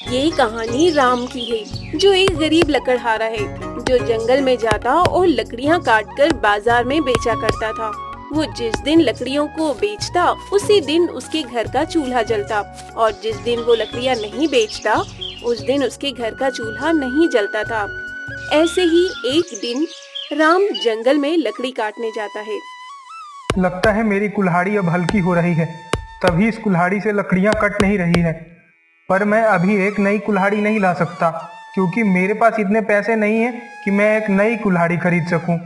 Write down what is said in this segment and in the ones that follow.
ये कहानी राम की है, जो एक गरीब लकड़हारा है, जो जंगल में जाता और लकड़ियाँ काटकर बाजार में बेचा करता था। वो जिस दिन लकड़ियों को बेचता, उसी दिन उसके घर का चूल्हा जलता, और जिस दिन वो लकड़ियाँ नहीं बेचता, उस दिन उसके घर का चूल्हा नहीं जलता था। ऐसे ही एक दिन राम जंगल में लकड़ी काटने जाता है। लगता है मेरी कुल्हाड़ी अब हल्की हो रही है, तभी इस कुल्हाड़ी से लकड़ियां कट नहीं रही है। पर मैं अभी एक नई कुल्हाड़ी नहीं ला सकता, क्योंकि मेरे पास इतने पैसे नहीं हैं कि मैं एक नई कुल्हाड़ी खरीद सकूं।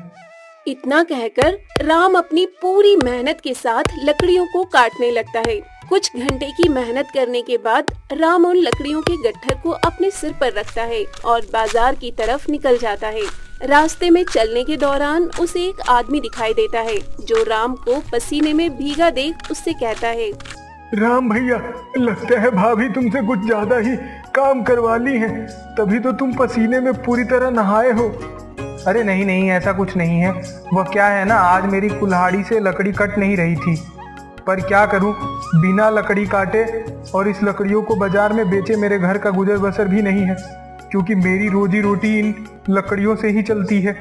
इतना कहकर राम अपनी पूरी मेहनत के साथ लकड़ियों को काटने लगता है। कुछ घंटे की मेहनत करने के बाद राम उन लकड़ियों के गट्ठर को अपने सिर पर रखता है और बाजार की तरफ निकल जाता है। रास्ते में चलने के दौरान उसे एक आदमी दिखाई देता है, जो राम को पसीने में भीगा देख उससे कहता है, राम भैया, लगता है भाभी तुमसे कुछ ज्यादा ही काम करवा ली है, तभी तो तुम पसीने में पूरी तरह नहाए हो। अरे नहीं नहीं, ऐसा कुछ नहीं है। वह क्या है ना, आज मेरी कुल्हाड़ी से लकड़ी कट नहीं रही थी, पर क्या करूं, बिना लकड़ी काटे और इस लकड़ियों को बाजार में बेचे मेरे घर का गुजर बसर भी नहीं है, क्योंकि मेरी रोजी रोटी इन लकड़ियों से ही चलती है।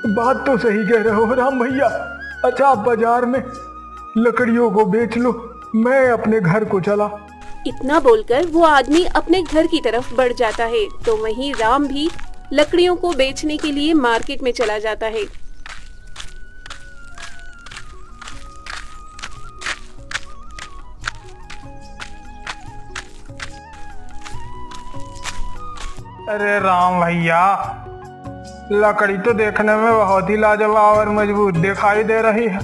बात तो सही कह रहे हो राम भैया। अच्छा, आप बाजार में लकड़ियों को बेच लो, मैं अपने घर को चला। इतना बोलकर वो आदमी अपने घर की तरफ बढ़ जाता है। तो वहीं राम भी लकड़ियों को बेचने के लिए मार्केट में चला जाता है। अरे राम भैया, लकड़ी तो देखने में बहुत ही लाजवाब और मजबूत दिखाई दे रही है।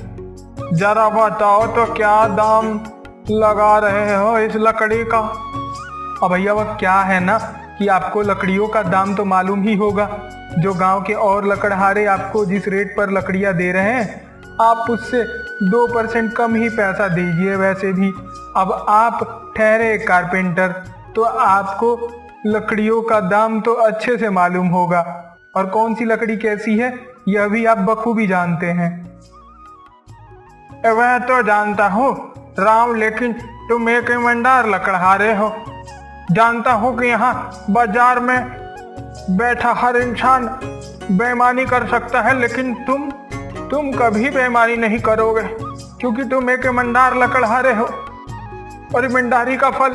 जरा बताओ तो क्या दाम लगा रहे हो इस लकड़ी का? अब भैया वह क्या है ना कि आपको लकड़ियों का दाम तो मालूम ही होगा। जो गांव के और लकड़हारे आपको जिस रेट पर लकड़ियां दे रहे हैं, आप उससे 2% कम ही पैसा दीजिए। वैसे भी अब आप ठहरे कारपेंटर, तो आपको लकड़ियों का दाम तो अच्छे से मालूम होगा, और कौन सी लकड़ी कैसी है यह भी आप बखूबी जानते हैं। वह तो जानता हूँ राम, लेकिन तुम एक ईमानदार लकड़हारे हो। जानता हूँ कि यहाँ बाजार में बैठा हर इंसान बेईमानी कर सकता है, लेकिन तुम कभी बेईमानी नहीं करोगे, क्योंकि तुम एक ईमानदार लकड़हारे हो, और ईमानदारी का फल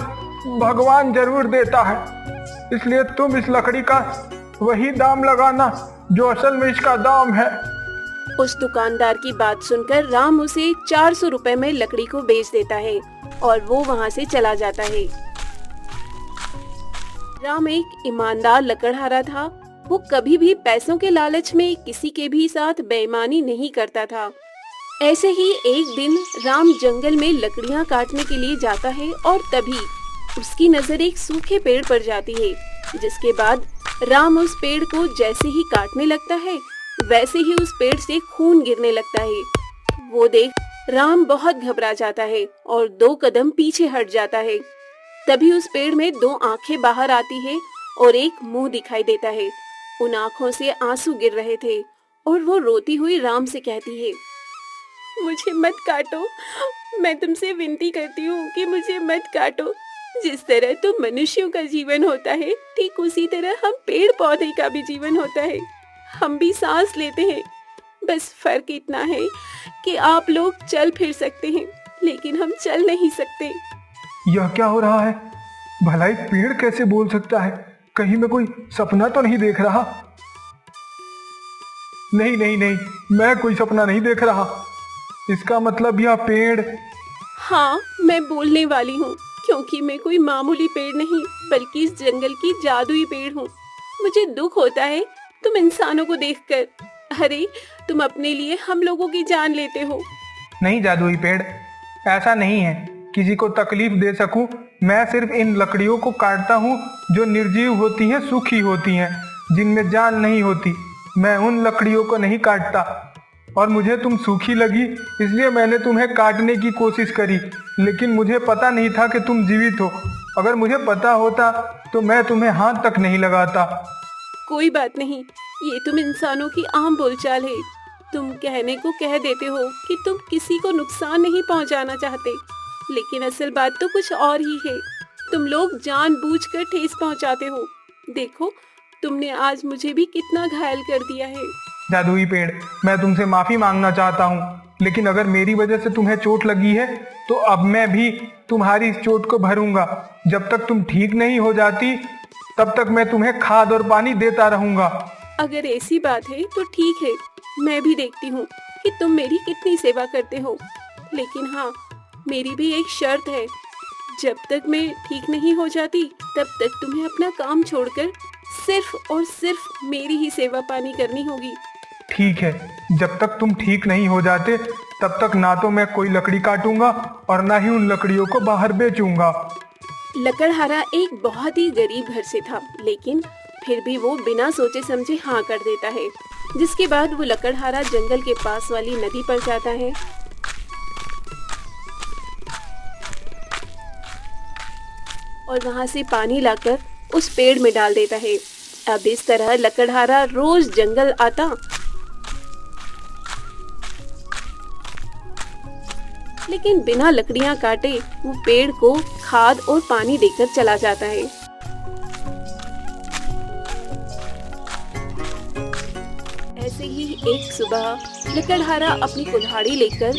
भगवान जरूर देता है। इसलिए तुम इस लकड़ी का वही दाम लगाना जो असल में इसका दाम है। उस दुकानदार की बात सुनकर राम उसे 400 रुपए में लकड़ी को बेच देता है और वो वहाँ से चला जाता है। राम एक ईमानदार लकड़हारा था। वो कभी भी पैसों के लालच में किसी के भी साथ बेईमानी नहीं करता था। ऐसे ही एक दिन राम जंगल में लकड़ियाँ काटने के लिए जाता है, और तभी उसकी नजर एक सूखे पेड़ पर जाती है। जिसके बाद राम उस पेड़ को जैसे ही काटने लगता है, वैसे ही उस पेड़ से खून गिरने लगता है। वो देख राम बहुत घबरा जाता है और 2 कदम पीछे हट जाता है। तभी उस पेड़ में 2 आंखें बाहर आती है और एक मुंह दिखाई देता है। उन आंखों से आंसू गिर रहे थे और वो रोती हुई राम से कहती है, मुझे मत काटो, मैं तुमसे विनती करती हूँ कि मुझे मत काटो। जिस तरह तो मनुष्यों का जीवन होता है, ठीक उसी तरह हम पेड़ पौधे का भी जीवन होता है। हम भी सांस लेते हैं, बस फर्क इतना है कि आप लोग चल फिर सकते हैं, लेकिन हम चल नहीं सकते। यह क्या हो रहा है? भला एक पेड़ कैसे बोल सकता है? कहीं मैं कोई सपना तो नहीं देख रहा? नहीं नहीं नहीं, मैं कोई सपना नहीं देख रहा। इसका मतलब यह पेड़... हाँ, मैं बोलने वाली हूँ, क्योंकि मैं कोई मामूली पेड़ नहीं, बल्कि इस जंगल की जादुई पेड़ हूँ। मुझे दुख होता है तुम इंसानों को देखकर। अरे, तुम अपने लिए हम लोगों की जान लेते हो। नहीं जादुई पेड़, ऐसा नहीं है किसी को तकलीफ दे सकूं। मैं सिर्फ इन लकड़ियों को काटता हूँ जो निर्जीव होती हैं, सूखी होती हैं, जिनमें जान नहीं होती। मैं उन लकड़ियों को नहीं काटता, और मुझे तुम सूखी लगी इसलिए मैंने तुम्हें काटने की कोशिश करी, लेकिन मुझे पता नहीं था कि तुम जीवित हो। अगर मुझे पता होता तो मैं तुम्हें हाथ तक नहीं लगाता। कोई बात नहीं, ये तुम इंसानों की आम बोलचाल है। तुम कहने को कह देते हो कि तुम किसी को नुकसान नहीं पहुंचाना चाहते, लेकिन असल बात तो कुछ और ही है। तुम लोग जानबूझकर ठेस पहुंचाते हो। देखो, तुमने आज मुझे भी कितना घायल कर दिया है। जादुई पेड़, मैं तुमसे माफी मांगना चाहता हूँ, लेकिन अगर मेरी वजह से तुम्हें चोट लगी है तो अब मैं भी तुम्हारी इस चोट को भरूंगा। जब तक तुम ठीक नहीं हो जाती तब तक मैं तुम्हें खाद और पानी देता रहूंगा। अगर ऐसी बात है तो ठीक है, मैं भी देखती हूँ कि तुम मेरी कितनी सेवा करते हो। लेकिन हाँ, मेरी भी एक शर्त है। जब तक मैं ठीक नहीं हो जाती तब तक तुम्हें अपना काम छोड़कर सिर्फ और सिर्फ मेरी ही सेवा पानी करनी होगी। ठीक है, जब तक तुम ठीक नहीं हो जाते तब तक ना तो मैं कोई लकड़ी काटूंगा और ना ही उन लकड़ियों को बाहर बेचूंगा। लकड़हारा एक बहुत ही गरीब घर से था, लेकिन फिर भी वो बिना सोचे समझे हाँ कर देता है। जिसके बाद वो लकड़हारा जंगल के पास वाली नदी पर जाता है और वहाँ से पानी लाकर उस पेड़ में डाल देता है। अब इस तरह लकड़हारा रोज जंगल आता, लेकिन बिना लकड़ियां काटे वो पेड़ को खाद और पानी देकर चला जाता है। ऐसे ही एक सुबह लकड़हारा अपनी कुल्हाड़ी लेकर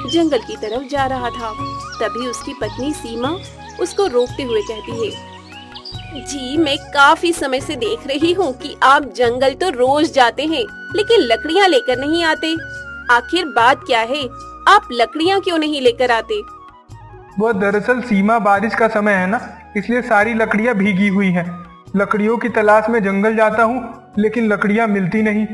जंगल की तरफ जा रहा था। तभी उसकी पत्नी सीमा उसको रोकते हुए कहती है, जी, मैं काफी समय से देख रही हूँ कि आप जंगल तो रोज जाते हैं, लेकिन लकड़ियाँ लेकर नहीं आते। आखिर बात क्या है? आप लकड़ियाँ क्यों नहीं लेकर आते? वो दरअसल सीमा, बारिश का समय है ना, इसलिए सारी लकड़ियाँ भीगी हुई हैं। लकड़ियों की तलाश में जंगल जाता हूँ, लेकिन लकड़ियाँ मिलती नहीं।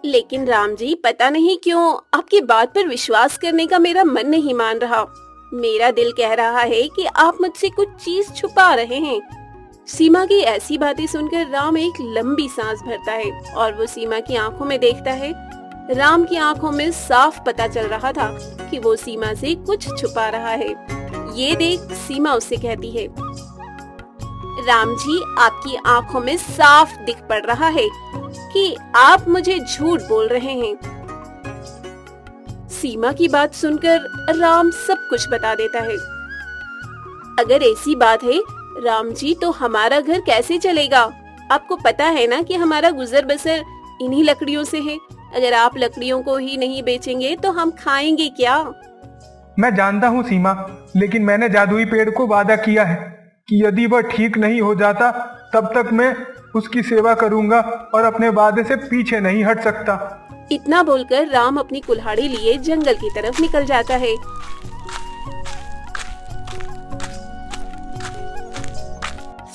लेकिन राम जी, पता नहीं क्यों आपकी बात पर विश्वास करने का मेरा मन नहीं मान रहा। मेरा दिल कह रहा है कि आप मुझसे कुछ चीज छुपा रहे हैं। सीमा की ऐसी बातें सुनकर राम एक लंबी सांस भरता है और वो सीमा की आंखों में देखता है। राम की आंखों में साफ पता चल रहा था कि वो सीमा से कुछ छुपा रहा है। ये देख सीमा उससे कहती है, राम जी, आपकी आंखों में साफ दिख पड़ रहा है कि आप मुझे झूठ बोल रहे हैं। सीमा की बात सुनकर राम सब कुछ बता देता है। अगर ऐसी बात है राम जी, तो हमारा घर कैसे चलेगा? आपको पता है ना कि हमारा गुजर बसर इन्हीं लकड़ियों से है। अगर आप लकड़ियों को ही नहीं बेचेंगे तो हम खाएंगे क्या? मैं जानता हूँ सीमा, लेकिन मैंने जादुई पेड़ को वादा किया है कि यदि वह ठीक नहीं हो जाता तब तक मैं उसकी सेवा करूंगा और अपने वादे से पीछे नहीं हट सकता। इतना बोलकर राम अपनी कुल्हाड़ी लिए जंगल की तरफ निकल जाता है।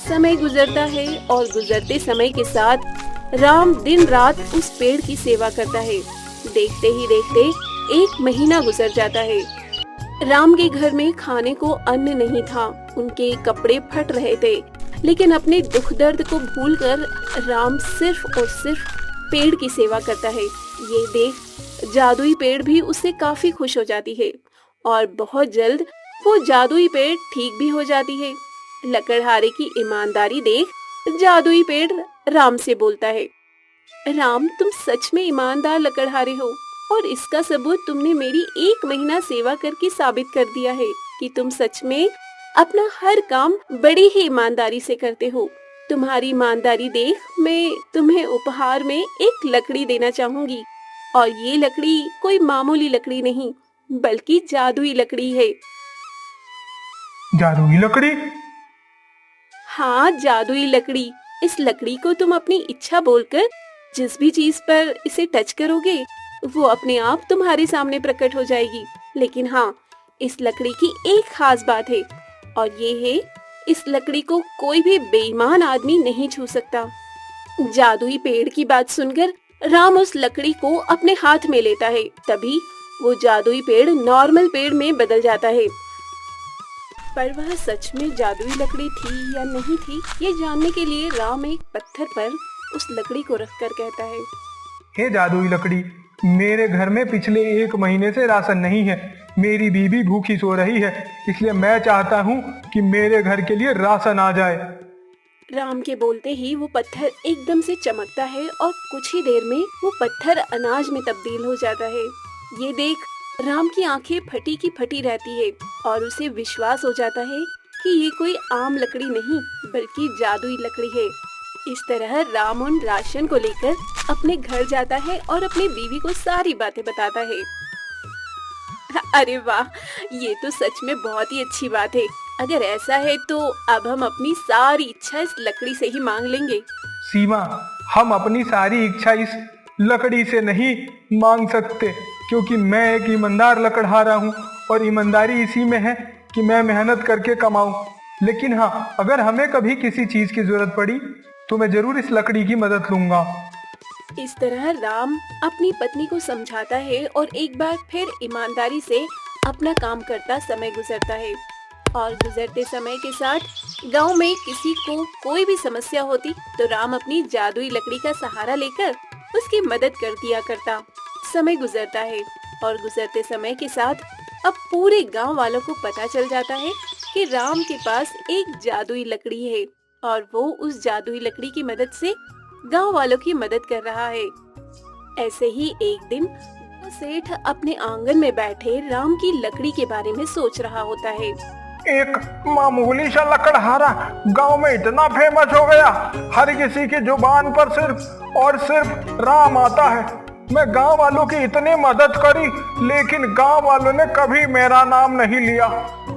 समय गुजरता है और गुजरते समय के साथ राम दिन रात उस पेड़ की सेवा करता है। देखते ही देखते 1 महीना गुजर जाता है। राम के घर में खाने को अन्न नहीं था, उनके कपड़े फट रहे थे, लेकिन अपने दुख दर्द को भूलकर राम सिर्फ और सिर्फ पेड़ की सेवा करता है। ये देख जादुई पेड़ भी उससे काफी खुश हो जाती है और बहुत जल्द वो जादुई पेड़ ठीक भी हो जाती है। लकड़हारे की ईमानदारी देख जादुई पेड़ राम से बोलता है, राम, तुम सच में ईमानदार लकड़हारे हो और इसका सबूत तुमने मेरी 1 महीना सेवा करके साबित कर दिया है कि तुम सच में अपना हर काम बड़ी ही ईमानदारी से करते हो। तुम्हारी ईमानदारी देख मैं तुम्हें उपहार में एक लकड़ी देना चाहूंगी, और ये लकड़ी कोई मामूली लकड़ी नहीं बल्कि जादुई लकड़ी है। जादुई लकड़ी? हाँ, जादुई लकड़ी। इस लकड़ी को तुम अपनी इच्छा बोलकर जिस भी चीज पर इसे टच करोगे वो अपने आप तुम्हारे सामने प्रकट हो जाएगी। लेकिन हाँ, इस लकड़ी की एक खास बात है और ये है, इस लकड़ी को कोई भी बेईमान आदमी नहीं छू सकता। जादुई पेड़ की बात सुनकर राम उस लकड़ी को अपने हाथ में लेता है। तभी वो जादुई पेड़ नॉर्मल पेड़ में बदल जाता है। पर वह सच में जादुई लकड़ी थी या नहीं थी, ये जानने के लिए राम एक पत्थर पर उस लकड़ी को रखकर कहता है, हे जादुई लकड़ी, मेरे घर में पिछले 1 महीने से राशन नहीं है। मेरी बीवी भूखी सो रही है, इसलिए मैं चाहता हूँ कि मेरे घर के लिए राशन आ जाए। राम के बोलते ही वो पत्थर एकदम से चमकता है और कुछ ही देर में वो पत्थर अनाज में तब्दील हो जाता है। ये देख राम की आंखें फटी की फटी रहती है और उसे विश्वास हो जाता है कि ये कोई आम लकड़ी नहीं बल्कि जादुई लकड़ी है। इस तरह राम उन राशन को लेकर अपने घर जाता है और अपनी बीवी को सारी बातें बताता है। अरे वाह, ये तो सच में बहुत ही अच्छी बात है। अगर ऐसा है तो अब हम अपनी सारी इच्छा इस लकड़ी से ही मांग लेंगे। सीमा, हम अपनी सारी इच्छा इस लकड़ी से नहीं मांग सकते, क्योंकि मैं एक ईमानदार लकड़हारा हूँ और ईमानदारी इसी में है कि मैं मेहनत करके कमाऊं। लेकिन हाँ, अगर हमें कभी किसी चीज की जरूरत पड़ी तो मैं जरूर इस लकड़ी की मदद लूंगा। इस तरह राम अपनी पत्नी को समझाता है और एक बार फिर ईमानदारी से अपना काम करता समय गुजरता है। और गुजरते समय के साथ गांव में किसी को कोई भी समस्या होती तो राम अपनी जादुई लकड़ी का सहारा लेकर उसकी मदद कर दिया करता। समय गुजरता है और गुजरते समय के साथ अब पूरे गांव वालों को पता चल जाता है कि राम के पास एक जादुई लकड़ी है और वो उस जादुई लकड़ी की मदद से गांव वालों की मदद कर रहा है। ऐसे ही एक दिन वो सेठ अपने आंगन में बैठे राम की लकड़ी के बारे में सोच रहा होता है। एक मामूली सा लकड़हारा गांव में इतना फेमस हो गया, हर किसी की जुबान पर सिर्फ और सिर्फ राम आता है। मैं गांव वालों की इतनी मदद करी, लेकिन गांव वालों ने कभी मेरा नाम नहीं लिया।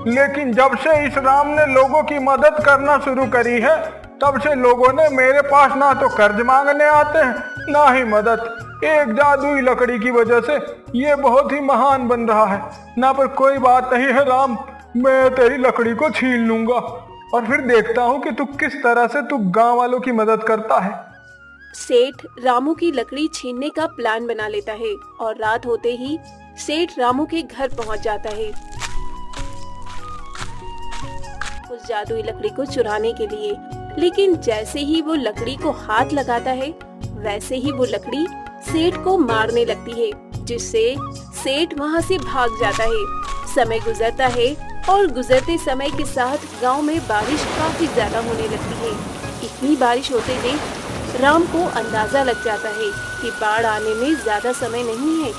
लेकिन जब से इस राम ने लोगों की मदद करना शुरू करी है, तब से लोगों ने मेरे पास ना तो कर्ज मांगने आते हैं ना ही मदद। एक जादुई लकड़ी की वजह से ये बहुत ही महान बन रहा है। ना पर कोई बात नहीं है राम, मैं तेरी लकड़ी को छीन लूंगा और फिर देखता हूँ कि तू किस तरह से तू गांव वालों की मदद करता है। सेठ रामू की लकड़ी छीनने का प्लान बना लेता है और रात होते ही सेठ रामू के घर पहुंच जाता है उस जादुई लकड़ी को चुराने के लिए। लेकिन जैसे ही वो लकड़ी को हाथ लगाता है, वैसे ही वो लकड़ी सेठ को मारने लगती है, जिससे सेठ वहां से भाग जाता है। समय गुजरता है और गुजरते समय के साथ गांव में बारिश काफी ज्यादा होने लगती है। इतनी बारिश होते देख राम को अंदाजा लग जाता है कि बाढ़ आने में ज्यादा समय नहीं है,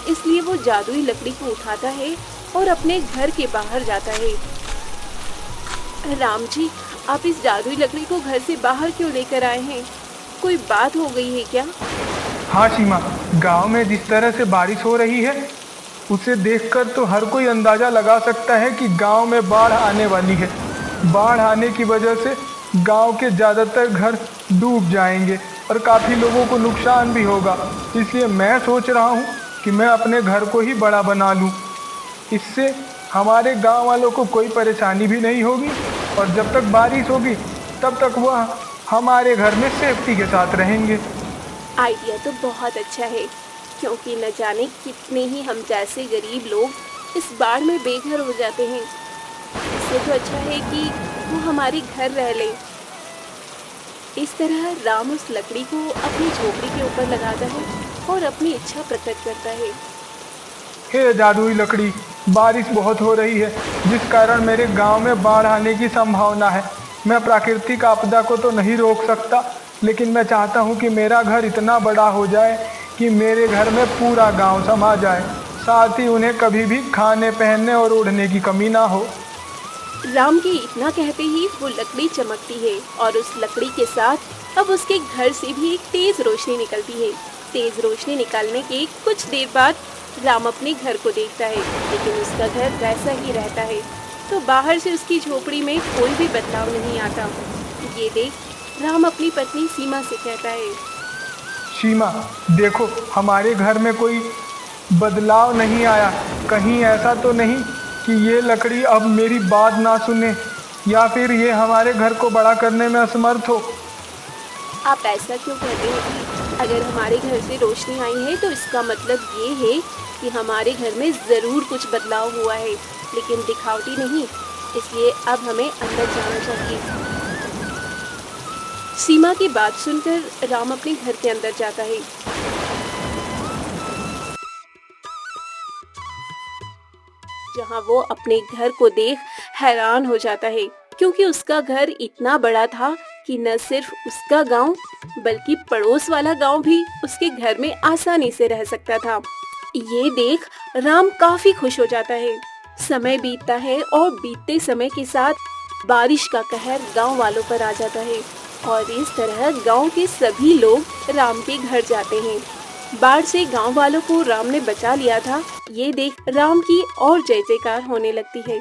इसलिए वो जादुई लकड़ी को उठाता है और अपने घर के बाहर जाता है। राम जी, आप इस जादुई लकड़ी को घर से बाहर क्यों लेकर आए हैं? कोई बात हो गई है क्या? हाँ सीमा, गांव में जिस तरह से बारिश हो रही है, उसे देखकर तो हर कोई अंदाजा लगा सकता है कि गांव में बाढ़ आने वाली है। बाढ़ आने की वजह से गांव के ज़्यादातर घर डूब जाएंगे और काफ़ी लोगों को नुकसान भी होगा। इसलिए मैं सोच रहा हूँ कि मैं अपने घर को ही बड़ा बना लूँ। इससे हमारे गांव वालों को कोई परेशानी भी नहीं होगी और जब तक बारिश होगी तब तक वह हमारे घर में सेफ्टी के साथ रहेंगे। आइडिया तो बहुत अच्छा है, क्योंकि न जाने कितने ही हम जैसे गरीब लोग इस बाढ़ में बेघर हो जाते हैं। इससे तो अच्छा है कि वो हमारे घर रह ले। इस तरह राम उस लकड़ी को अपनी झोपड़ी के ऊपर लगाता है और अपनी इच्छा प्रकट करता है। हे जादुई लकड़ी, बारिश बहुत हो रही है, जिस कारण मेरे गांव में बाढ़ आने की संभावना है। मैं प्राकृतिक आपदा को तो नहीं रोक सकता, लेकिन मैं चाहता हूं कि मेरा घर इतना बड़ा हो जाए कि मेरे घर में पूरा गांव समा जाए, साथ ही उन्हें कभी भी खाने, पहनने और ओढ़ने की कमी ना हो। राम के इतना कहते ही वो लकड़ी चमकती है और उस लकड़ी के साथ अब उसके घर से भी एक तेज रोशनी निकलती है। तेज रोशनी निकलने के कुछ देर बाद राम अपने घर को देखता है, लेकिन उसका घर वैसा ही रहता है। तो बाहर से उसकी झोपड़ी में कोई भी बदलाव नहीं आता। ये देख राम अपनी पत्नी सीमा से कहता है, सीमा देखो, हमारे घर में कोई बदलाव नहीं आया। कहीं ऐसा तो नहीं कि ये लकड़ी अब मेरी बात ना सुने या फिर ये हमारे घर को बड़ा करने में असमर्थ हो। आप ऐसा क्यों कहते हैं? अगर हमारे घर से रोशनी आई है तो इसका मतलब ये है कि हमारे घर में ज़रूर कुछ बदलाव हुआ है, लेकिन दिखावटी नहीं। इसलिए अब हमें अंदर जाना चाहिए। सीमा की बात सुनकर राम अपने घर के अंदर जाता है। जहां वो अपने घर को देख हैरान हो जाता है, क्योंकि उसका घर इतना बड़ा था कि न सिर्फ उसका गांव बल्कि पड़ोस वाला गांव भी उसके घर में आसानी से रह सकता था। ये देख राम काफी खुश हो जाता है। समय बीतता है और बीतते समय के साथ बारिश का कहर गांव वालों पर आ जाता है और इस तरह गांव के सभी लोग राम के घर जाते हैं। बाढ़ से गांव वालों को राम ने बचा लिया था, ये देख राम की और जय जयकार होने लगती है।